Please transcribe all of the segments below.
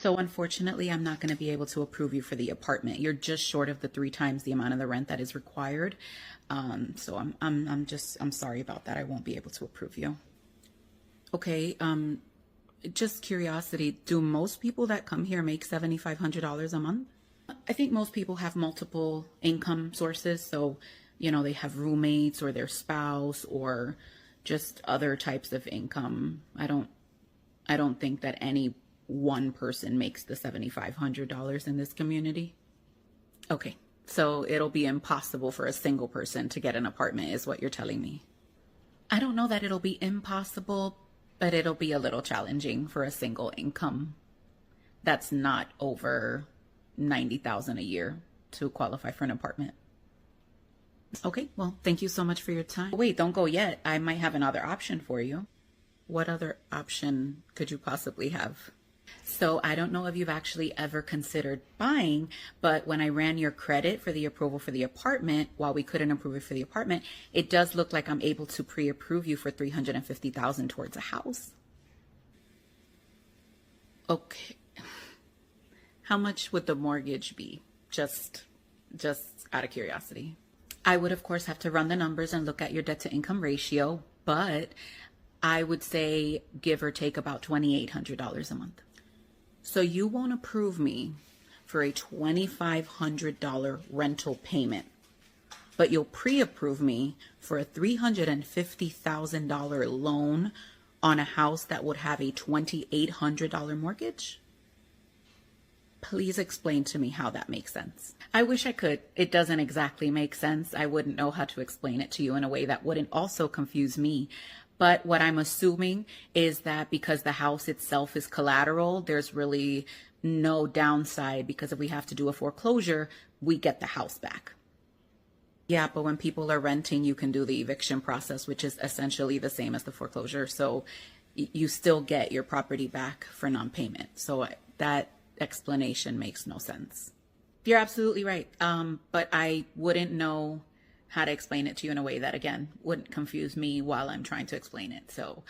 So unfortunately, I'm not going to be able to approve you for the apartment. You're just short of the 3 times the amount of the rent that is required. So I'm sorry about that. I won't be able to approve you. Okay. Just curiosity, do most people that come here make $7,500 a month? I think most people have multiple income sources. So, they have roommates or their spouse or just other types of income. I don't think that any one person makes the $7,500 in this community. Okay, so it'll be impossible for a single person to get an apartment is what you're telling me. I don't know that it'll be impossible, but it'll be a little challenging for a single income that's not over $90,000 a year to qualify for an apartment. Okay, well, thank you so much for your time. Wait, don't go yet. I might have another option for you. What other option could you possibly have? So I don't know if you've actually ever considered buying, but when I ran your credit for the approval for the apartment, while we couldn't approve it for the apartment, it does look like I'm able to pre-approve you for $350,000 towards a house. Okay. How much would the mortgage be? Just out of curiosity. I would, of course, have to run the numbers and look at your debt to income ratio, but I would say give or take about $2,800 a month. So you won't approve me for a $2,500 rental payment, but you'll pre-approve me for a $350,000 loan on a house that would have a $2,800 mortgage? Please explain to me how that makes sense. I wish I could. It doesn't exactly make sense. I wouldn't know how to explain it to you in a way that wouldn't also confuse me. But what I'm assuming is that because the house itself is collateral, there's really no downside, because if we have to do a foreclosure, we get the house back. Yeah, but when people are renting, you can do the eviction process, which is essentially the same as the foreclosure. So you still get your property back for non-payment. So that explanation makes no sense. You're absolutely right. But I wouldn't know how to explain it to you in a way that, again, wouldn't confuse me while I'm trying to explain it. So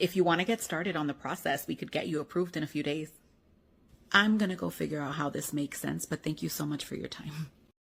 if you want to get started on the process, we could get you approved in a few days. I'm going to go figure out how this makes sense, but thank you so much for your time.